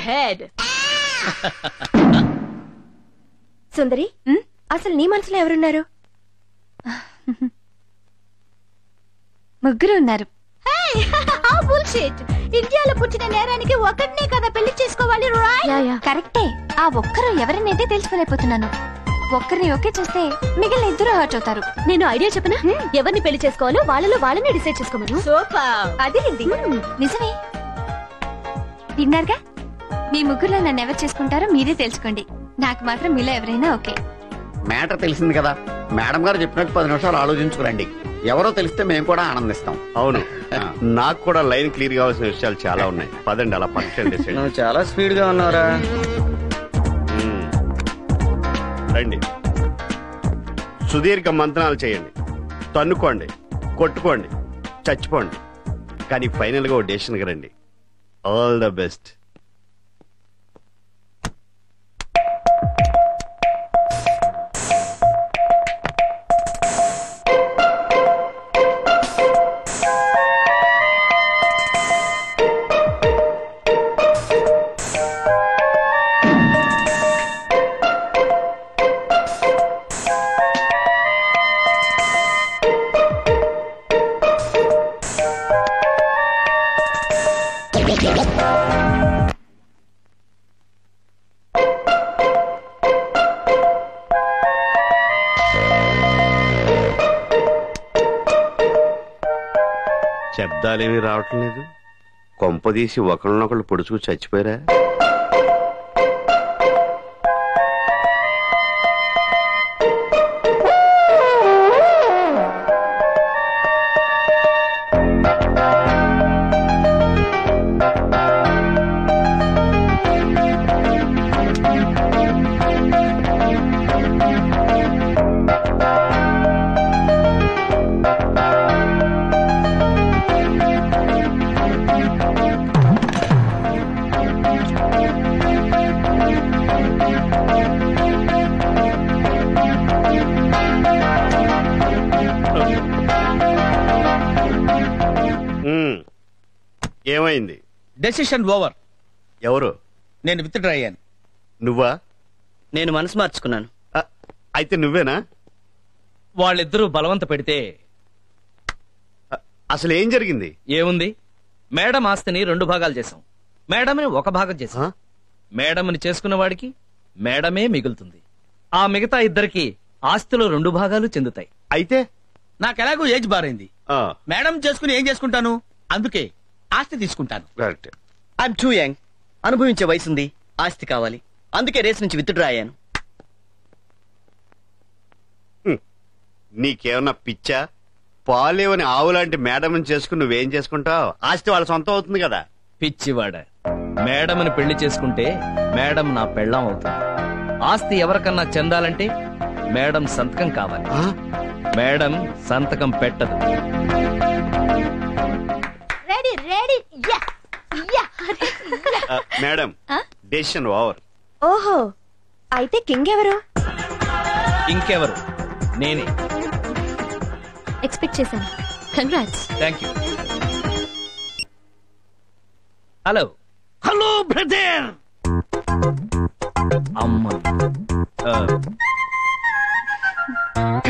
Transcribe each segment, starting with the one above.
Head. సుందరి, అసలు నీ మనసులో ఎవరున్నారు? ముగ్గురు ఉన్నారు. ఇండియాలో పుట్టిన నేరానికి ఒకటినే కదా పెళ్లి చేసుకోవాలి. కరెక్టే. ఆ ఒక్కరు ఎవరినైతే తెలుసుకోలేకపోతున్నాను. ఒక్కరిని ఓకే చేస్తే మిగిలిన ఇద్దరు హర్ట్ అవుతారు. నేను ఐడియా చెప్పనా? ఎవరిని పెళ్లి చేసుకోవాలో వాళ్ళలో వాళ్ళని డిసైడ్ చేసుకోమను. సూపర్. అది నిజమే. విన్నారుగా, మీ ముగ్గురులో నన్ను ఎవరు చేసుకుంటారో మీరే తెలుసుకోండి. నాకు మాత్రం మీలో ఎవరైనా ఓకే. మ్యాటర్ తెలిసింది కదా, మేడం గారు చెప్పినట్టు 10 నిమిషాలు ఆలోచించుకురండి. ఎవరో తెలిస్తే మేము కూడా ఆనందిస్తాం. అవును, నాకు కూడా లైన్ క్లియర్ కావాల్సిన విషయాలు చాలా ఉన్నాయి. పదండి, అలా పక్కన డిసైడ్. నువ్వు చాలా స్పీడ్ గా ఉన్నారా? రండి, సుదీర్ఘ మంత్రాలు చేయండి, తన్నుకోండి, కొట్టుకోండి, చచ్చిపోండి, కానీ ఫైనల్ గా ఓ డెసిషన్కి రండి. All the best. శబ్దాలేమీ రావటం లేదు. కొంపదీసి ఒకళ్ళనొకళ్ళు పొడుచుకు చచ్చిపోయారా? ఏమైంది? Decision over. ఎవరు? నేను విత్డ్రా అయ్యాను. నువ్వా? నేను మనసు మార్చుకున్నాను. అయితే నువ్వేనా? వాళ్ళిద్దరూ బలవంత పెడితే. అసలు ఏం జరిగింది? ఏముంది, మేడం ఆస్తిని 2 భాగాలు చేశాం, మేడంని 1 భాగం చేశాం. మేడంని చేసుకున్న వాడికి మేడమే మిగులుతుంది. ఆ మిగతా ఇద్దరికి ఆస్తిలో 2 భాగాలు చెందుతాయి. అయితే నాకు ఎలాగో ఏజ్ బారైంది. మేడం చేసుకుని ఏం చేసుకుంటాను, అందుకే ఆస్తి తీసుకుంటాను. ఐఎమ్ టూ యంగ్, అనుభవించే వయసుంది, ఆస్తి కావాలి, అందుకే రేస్ నుంచి విత్డ్రా అయ్యాను. నీకేమన్నా పిచ్చా? పాలేవని ఆవులాంటి మేడం చేసుకుని నువ్వేం చేసుకుంటావు? ఆస్తి వాళ్ళ సొంతం అవుతుంది కదా. పిచ్చివాడ, మేడంని పెళ్లి చేసుకుంటే మేడం నా పెళ్ళాం అవుతుంది. ఆస్తి ఎవరికన్నా చెందాలంటే మేడం సంతకం కావాలి. మేడం సంతకం పెట్టదు. Madam, decision over. ఓహో, అయితే కింగ్ ఎవరు? ఇంకెవరు, నేనే. ఎక్స్పెక్ట్ చేశాను. Congrats. Thank you. Hello. Hello brother. అమ్మ,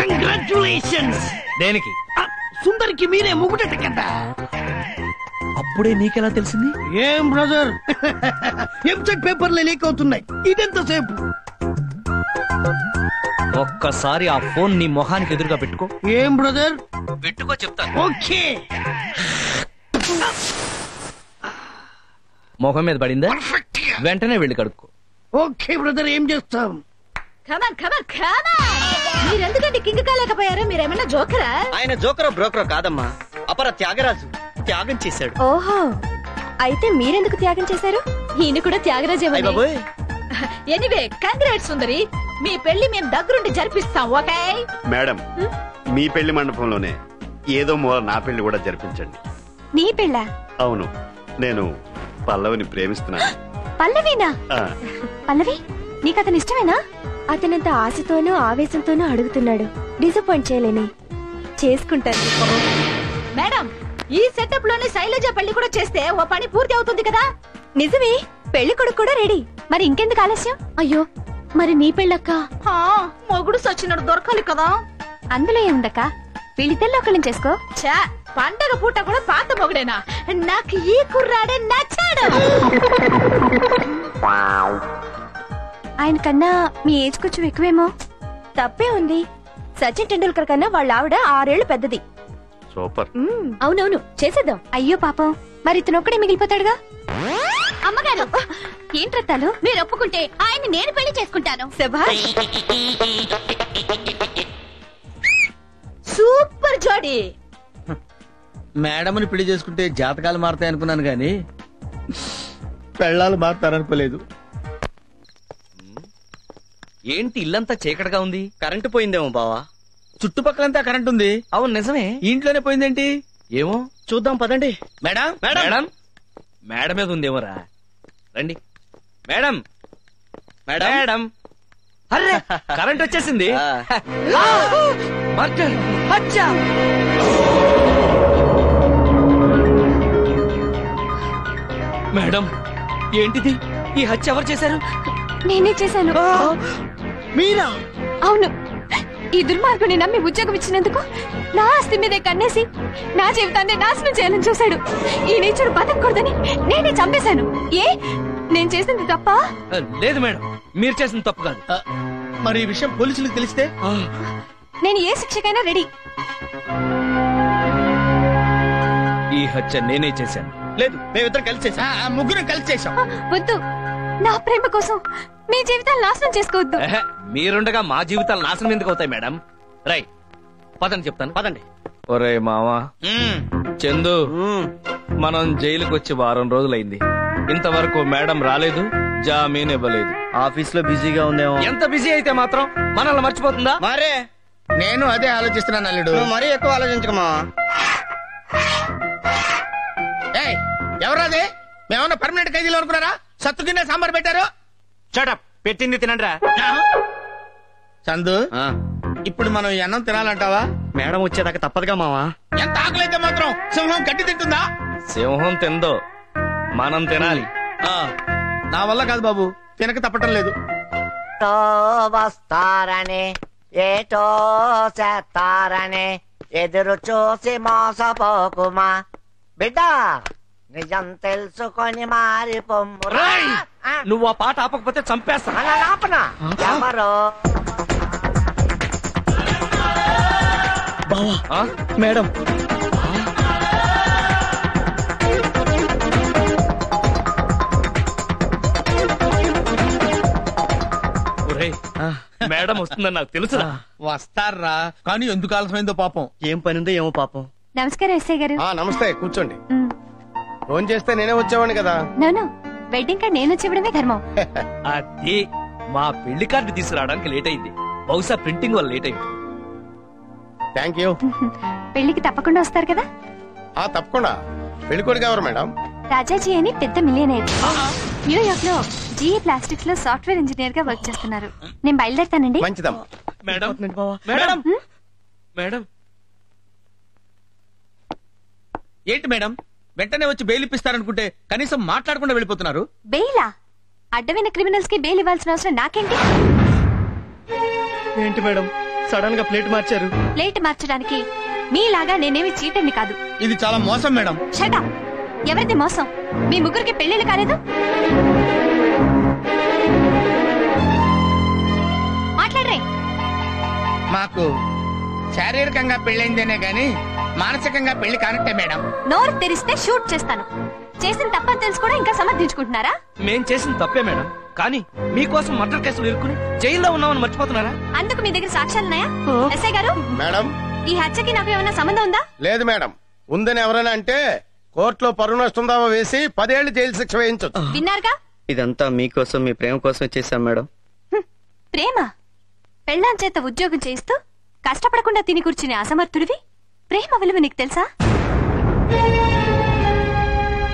కంగ్రాచులేషన్స్. దేనికి? సుందరికి మీరే ముగుటట కదా. అప్పుడే నీకెలా తెలిసింది? ఏం బ్రదర్, ఎంసెట్ పేపర్లే లీక్ అవుతున్నాయి, ఇదెంతసేపు? ఒక్కసారి ఆ ఫోన్ నీ మొహానికి ఎదురుగా పెట్టుకో. ఏం బ్రదర్? పెట్టుకో చెప్తాను. ఓకే. మొహం మీద పడిందా? వెంటనే వెళ్ళి కడుక్కో. ఓకే బ్రదర్, ఏం చేస్తాం? మీరెందుకంటే కింగ్ కాలేకపోయారు? మీరేమన్నా జోకరా? ఆయన జోకరో బ్రోకరో కాదమ్మా, అపర త్యాగరాజు, త్యాగం చేశాడు. ఓహో, అయితే మీరెందుకు త్యాగం చేశారు? ఈయన కూడా త్యాగరాజే. ఎనీవే, కంగ్రాట్స్ సుందరి, మీ పెళ్లి మేము దగ్గరుండి జరిపిస్తాం. ఓకే మేడం, మీ పెళ్లి మండపంలోనే ఏదో మూల నా పెళ్లి కూడా జరిపించండి. నీ పెళ్ళా? అవును, నేను పల్లవిని ప్రేమిస్తున్నాను. పల్లవినా? పల్లవి, నీకు అతను ఇష్టమేనా? అతనంత ఆశతోనూ ఆవేశంతోనూ అడుగుతున్నాడు. డిసప్పాయింట్ చేయలేని, చేసుకుంటాను. మేడం, ఈ సెటప్ లోనే శైలజ పెళ్లి కూడా చేస్తే ఓ పని పూర్తి అవుతుంది కదా. నిజమే, పెళ్లి కొడుకు కూడా రెడీ. మరి ఇంకెందుకు ఆలస్యం? అయ్యో మరి నీ పెళ్ళక్క? మొగుడు సచ్చినడు దొరకాలి కదా. అందులో ఏముందక్క, వీళ్ళిద్దరిలో ఒకళ్ళని చేసుకో. ఛా, పండగ పూట కూడా పాత మొగుడేనా? నాకు ఈ కుర్రాడే నచ్చాడు. ఆయన కన్నా మీ ఏజ్ కొంచెం ఎక్కువేమో. తప్పే ఉంది. సచిన్ టెండూల్కర్ కన్నా వాళ్ళ ఆవిడ 6 ఏళ్లు పెద్దది. సూపర్. అవునవును చేసేద్దాం. అయ్యో పాపం, మరి ఇతనొక్కడే మిగిలిపోతాడుగా. అమ్మగారు ఏంట్రత్తాలు, మీరు ఒప్పుకుంటే ఆయన్ని నేను పెళ్లి చేసుకుంటాను. శభాష్. సూపర్ జోడి. మేడంని పెళ్లి చేసుకుంటే జాతకాలు మారుతాయి అనుకున్నాను గాని పెళ్ళాలు మారుతారనుకోలేదు. ఏంటి ఇల్లంతా చీకటిగా ఉంది? కరెంటు పోయిందేమో బావా. చుట్టుపక్కలంతా కరెంట్ ఉంది. అవును నిజమే. ఇంట్లోనే పోయిందేంటి? ఏమో చూద్దాం పదండి. మేడం మేడం మేడం మేడం మీద ఉందేమోరా. రండి madam. Madam madam array current వచ్చేసింది. మర్డర్. అచ్చా. మేడం ఏంటిది? ఈ హత్య ఎవరు చేశారు? నేనే చేశాను. మీరా? అవును, ఈ దుర్మార్గుని నమ్మి ఉద్యోగం ఇచ్చినందుకు నా ఆస్తి మీదే కన్నేసి నా జీవితాన్ని నాశనం చేయాలని చూశాడు. ఈ నీచుడు బతకూడదని నేనే చంపేశాను. ఏ నేను చేసింది తప్ప? లేదు మేడం, మీరు చేసిన తప్పు కాదు. మరి ఈ విషయం పోలీసులకు తెలిస్తే? నేను ఏ శిక్షకైనా రెడీ. ఈ హత్య నేనే చేశాను. లేదు, మేమిద్దరం కలిసి చేసాం. ముగ్గురం కలిసి చేసాం. వద్దు, నా ప్రేమ కోసం మీ జీవితాలు నాశనం చేసుకోవద్దు. ఎహె, మీరుండగా మా జీవితాలు నాశనం ఎందుకు అవుతాయి మేడం? రై పదండి చెప్తాను. పదండి. ఒరే మావా చందు, మనం జైలుకి వచ్చి 1 వారం రోజులైంది. ఇంతవరకు మేడం రాలేదు, జామీన్ ఇవ్వలేదు. ఆఫీస్ లో బిజీగా ఉందేమో. ఎంత బిజీ అయితే మాత్రం మనల్ని మర్చిపోతుందా? మరే నేను అదే ఆలోచిస్తున్నాను అల్లుడు. మరీ ఎక్కువ ఆలోచించకమా. ఎవరాదే? మేమన్నా పర్మనెంట్ ఖైదీలు అనుకున్నారా? సత్తు కింద సాంబార్ పెట్టారు. షటప్, పెట్టింది తినండ్రా. చందు, ఇప్పుడు మనం ఈ అన్నం తినాలంటావా? మేడం వచ్చేదాకా తప్పదుగా మావా. ఎంత ఆకలైతే మాత్రం సింహం గడ్డి తింటుందా? సింహం తిందో, మనం తినాలి. నా వల్ల కాదు బాబు, తినక తప్పటం లేదు. వస్తారని ఏటో చేస్తారని ఎదురు చూసి మోసపోకుమా బిడ్డ, నిజం తెలుసుకొని మారి పొమ్మురా. నువ్వు ఆ పాట ఆపకపోతే చంపేస్తా. అలా ఆపనా? ఎవరో బావా, మేడం. మేడం వస్తుందని నాకు తెలుసురా. వస్తారా, కానీ ఎందుకు ఆలస్యమైందో పాపం. ఏం పని ఉందో ఏమో పాపం. నమస్కారం ఎస్ఐ గారు. నమస్తే, కూర్చోండి. ఫోన్ చేస్తే నేనే వచ్చేవాడిని కదా. నో, వెడ్డింగ్ కార్డ్ నేను వచ్చేవడమే ధర్మం. అది మా పెళ్లి కార్డు తీసుకురావడానికి లేట్ అయింది. బహుశా ప్రింటింగ్ వల్ల లేట్ అయింది. Thank you. పెళ్లికి తప్పకుండా వస్తారు కదా? తప్పకుండా. పెళ్లికొడుకు ఎవరు మేడం? రాజాజీ అని పెద్ద మిలియనర్. న్యూయార్క్ లో జీఏ ప్లాస్టిక్స్ లో సాఫ్ట్వేర్ ఇంజనీర్ గా వర్క్ చేస్తున్నారు. నేను బయలుదేరుతానండి. మంచిదమ్మా. మేడం మేడం మేడం ఏంటి మేడం, వెంటనే వచ్చి బెయిల్ ఇప్పిస్తారనుకుంటే కనీసం మాట్లాడకుండా వెళ్ళిపోతున్నారు. బెయిలా? అడ్డమైన క్రిమినల్స్ కి బెయిల్ ఇవ్వాల్సిన అవసరం నాకేంటి? ఏంటి మేడం సడన్ గా ప్లేట్ మార్చారు? ప్లేట్ మార్చడానికి మీలాగా నేనేమి చీటర్ని కాదు. ఇది చాలా మోసం మేడం. షటా, ఎవరిది మోసం? మీ ముగ్గురికి పెళ్లిళ్ళు కాలేదు? మాట్లాడరే. మాకు శారీరకంగా పెళ్ళైందేనే గాని మానసికంగా పెళ్లి కానట్టే మేడం. నోరు తెరిస్తే షూట్ చేస్తాను. చేసిన తప్పని తెలుసు కూడా ఇంకా సమర్థించుకుంటున్నారా? మేం చేసిన తప్పే మేడం, కానీ మీకోసం మర్డర్ కేసులు ఇరుక్కుని జైల్లో ఉన్నామని మర్చిపోతున్నారా? అందుకు మీ దగ్గర సాక్ష్యాలున్నాయా? ఎస్ఐ గారు, మేడం ఈ హత్యకి నాకు ఏమైనా సంబంధం ఉందా? లేదు మేడం. ఉందని ఎవరైనా అంటే కోర్టులో పరువు నష్టం దావా వేసి 10 ఏళ్లు జైలు శిక్ష వేయించొచ్చు. విన్నారుగా? ఇదంతా మీకోసం, మీ ప్రేమ కోసం చేశాం మేడం. ప్రేమ? పెళ్ళాం చేత ఉద్యోగం చేయిస్తూ కష్టపడకుండా తిని కూర్చునే అసమర్థుడివి ప్రేమ విలువ నీకు తెలుసా?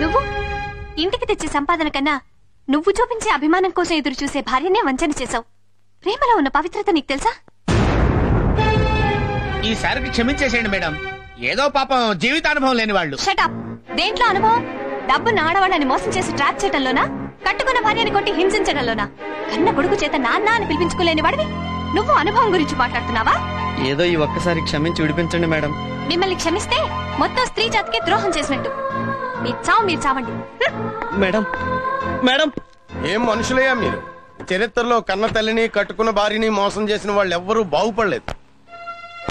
నువ్వు ఇంటికి తెచ్చే సంపాదన కన్నా నువ్వు చూపించే అభిమానం కోసం ఎదురు చూసే భార్యనే వంచన చేశావు. ప్రేమలో ఉన్న పవిత్రత నీకు తెలుసా? ఈసారికి క్షమించేసేయండి మేడం. ఏదో పాపం జీవితానుభవం లేని వాళ్ళు. షటప్. దేంట్లో అనుభవం? డబ్బున్న ఆడవాళ్ళని మోసం చేసి ట్రాప్ చేయటంలోనా? కట్టుకున్న భార్యని కొట్టి హింసించడంలోనా? కన్న కొడుకు చేత నాన్న అని పిలిపించుకోలేని వాడివి నువ్వు అనుభవం గురించి మాట్లాడుతున్నావా? ఏదో ఈ ఒక్కసారి క్షమించి విడిపించండి మేడం. మిమ్మల్ని క్షమిస్తే మొత్తం స్త్రీ జాతికి ద్రోహం చేసినట్టు. మీ చావు మీరు చావండి. మేడం మేడం ఏం మనుషులయ్యా మీరు? చరిత్రలో కన్న తల్లిని కట్టుకున్న భార్యని మోసం చేసిన వాళ్ళు ఎవ్వరూ బాగుపడలేదు.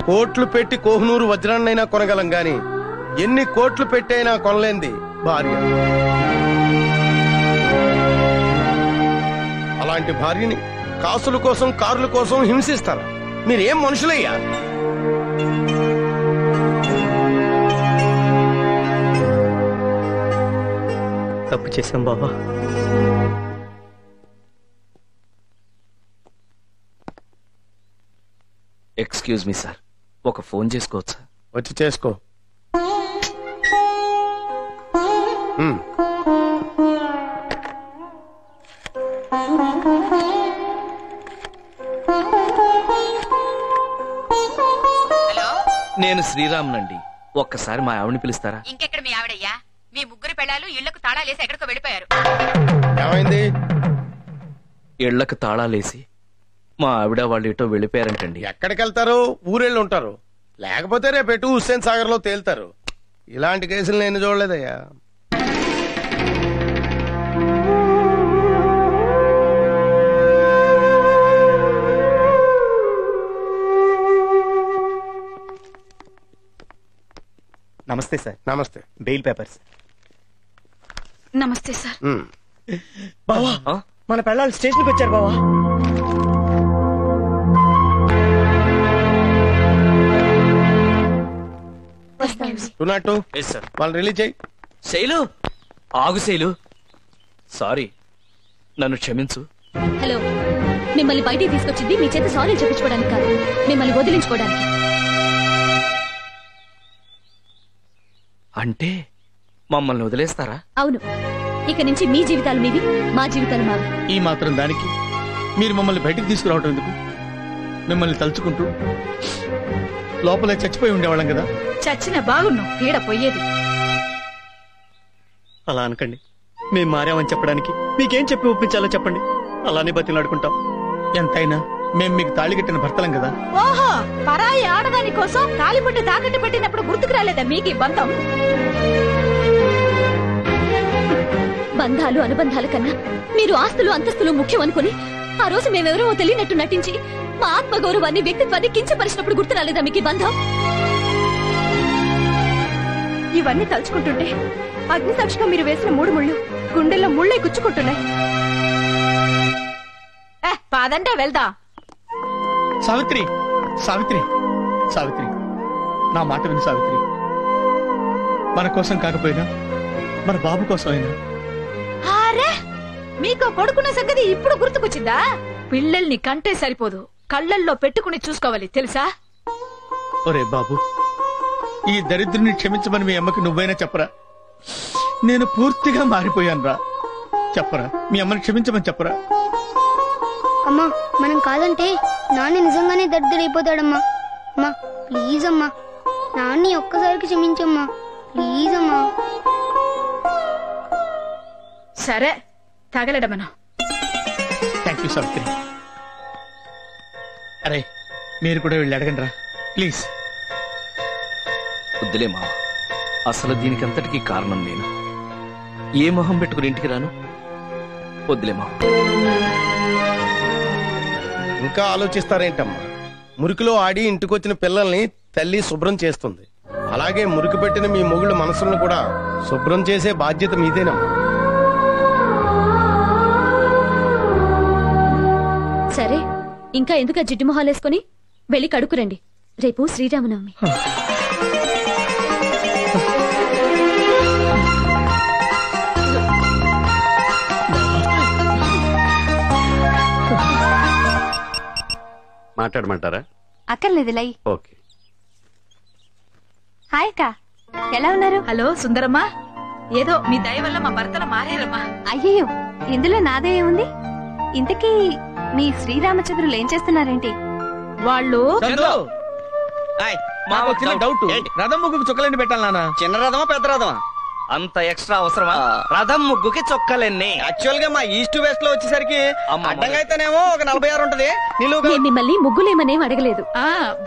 కోట్లు పెట్టి కోహినూరు వజ్రాన్నైనా కొనగలం గాని ఎన్ని కోట్లు పెట్టి అయినా కొనలేంది భార్య. అలాంటి భార్యని కాసుల కోసం కార్ల కోసం హింసిస్తారా? మీరేం మనుషులయ్యా? తప్పు చేశాం బాబా. ఎక్స్క్యూజ్ మీ సార్, ఒక ఫోన్ చేసుకోవచ్చా? వచ్చి చేసుకో. నేను శ్రీరామ్నండి. ఒక్కసారి మా ఆవిడని పిలుస్తారా? ఇంకెక్కడ మీ ఆవిడయ్యా? మీ ముగ్గురు పెళ్ళాలు ఇళ్లకు తాళాలేసి ఎక్కడికో వెళ్ళిపోయారు. ఏమైంది? ఇళ్లకు తాళాలేసి మా ఆవిడ వాళ్ళు ఇటో వెళ్ళిపోయారంటండి. ఎక్కడికి వెళ్తారు? ఊరెళ్ళి ఉంటారు. లేకపోతే రేపెటు హుస్సేన్ సాగర్ లో తేలుతారు. ఇలాంటి కేసులు నేను చూడలేదయ్యా. నమస్తే సార్. నమస్తే. Bail papers. నమస్తే సార్. బావా మన పెళ్ళాలు స్టేషన్కి వచ్చారు బావా. వాళ్ళు రిలీజ్ చేయి. శైలు ఆగు. శైలు సారీ, నన్ను క్షమించు. హలో, మిమ్మల్ని బయటికి తీసుకొచ్చింది మీ చేత సారీ చెప్పించుకోవడానికి కాదు, మిమ్మల్ని వదిలించుకోవడానికి. అంటే మమ్మల్ని వదిలేస్తారా? అవును, ఇక నుంచి మీ జీవితాలు మీవి, మా జీవితాలు మావి. ఈ మాత్రం దానికి మీరు మమ్మల్ని బయటికి తీసుకురావటం ఎందుకు? మిమ్మల్ని తలుచుకుంటూ లోపలే చచ్చిపోయి ఉండేవాళ్ళం కదా. చచ్చిన బాగున్నాం, పీడ పోయేది. అలా అనకండి. మేం మారామని చెప్పడానికి మీకేం చెప్పి ఒప్పించాలో చెప్పండి, అలానే బతిలాడుకుంటాం. ఎంతైనా మేం మీకు తాళి కట్టిన భర్తలం కదా. ఓహో, పరాయి ఆడదాని కోసం తాలిబొట్టు తాకట్టు పెట్టినప్పుడు గుర్తుకు రాలేదా మీకు ఈ బంధం? బంధాలు అనుబంధాల కన్నా మీరు ఆస్తులు అంతస్తులు ముఖ్యం అనుకుని ఆ రోజు మేమెవరో తెలియనట్టు నటించి మా ఆత్మగౌరవాన్ని వ్యక్తిత్వాన్ని కించపరిచినప్పుడు గుర్తు రాలేదా మీకు ఈ బంధం? ఇవన్నీ తలుచుకుంటుంటే అగ్నిసాక్షిగా మీరు వేసిన 3 ముళ్ళు గుండెల్లో ముళ్ళై గుచ్చుకుంటున్నాయి. పాదంటే వెళ్దా. సావిత్రి, సావిత్రి, సావిత్రి, నా మాట విను సావిత్రి. మన కోసం కాకపోయినా మన బాబు కోసం అయినా. అరే, మీకు కొడుకున్న సంగతి ఇప్పుడు గుర్తుకొచ్చిందా? పిల్లల్ని కంటే సరిపోదు, కళ్ళల్లో పెట్టుకుని చూసుకోవాలి తెలుసా? ఒరే బాబు, ఈ దరిద్రుని క్షమించమని మీ అమ్మకి నువ్వైనా చెప్పరా? నేను పూర్తిగా మారిపోయాను రా. చెప్పరా, మీ అమ్మని క్షమించమని చెప్పరా? అమ్మా, మనం కాదంటే నాన్న నిజంగానే దరిద్రుడైపోతాడమ్మా. అమ్మా ప్లీజ్ అమ్మా, నాన్ని ఒక్కసారికి క్షమించమ్మా ప్లీజ్ అమ్మా. సరే, తగలడమను. Thank you Savitri. అరే, మీరు కూడా వెళ్ళి అడగండి రా ప్లీజ్. వద్దులే మామ, అసలు దీనికంతటికీ కారణం నేను. ఏ మొహం పెట్టుకుని ఇంటికి రాను? వద్దులే మామ. ఇంకా ఆలోచిస్తారేంటమ్మా? మురికిలో ఆడి ఇంటికొచ్చిన పిల్లల్ని తల్లి శుభ్రం చేస్తుంది. అలాగే మురికి పెట్టిన మీ మొగుళ్ళ మనసులను కూడా శుభ్రం చేసే బాధ్యత మీదేనమ్మా. సరే, ఇంకా ఎందుకు ఆ జిడ్డు మొహాలేసుకుని వెళ్ళి కడుక్కురండి, రేపు శ్రీరామనవమి. మాట్లాడమంటారా? అక్కర్లేదు లై. ఓకే. హాయ్ అక్క, ఎలా ఉన్నారు? హలో సుందరమ్మా, ఏదో మీ దయ వల్ల మా భర్తలు మారారమ్మా. అయ్యయ్యో, ఇందులో నాదే ఉంది. ఇంతకీ మీ శ్రీరామచంద్రులు ఏం చేస్తున్నారేంటి? వాళ్ళు మాకు వచ్చిన డౌట్, రథం ముగ్గుకు చుక్కలండి పెట్టాలి నాన్న. చిన్న రథమా పెద్ద రథమా? అంత ఎక్స్ట్రా అవసరమా? రథం ముగ్గుకి చొక్కలెన్ని? యాక్చువల్ గా మా ఈస్ట్ వెస్ట్ లో వచ్చేసరికి అడ్డంగా అయితేనేమో ఒక 46 ఉంటది. నేను మిమ్మల్ని ముగ్గులేమనేం అడగలేదు.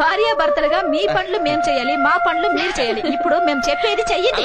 భార్యాభర్తలుగా మీ పనులు మేం చేయాలి, మా పనులు మీరు చేయాలి. ఇప్పుడు మేము చెప్పేది చెయ్యండి.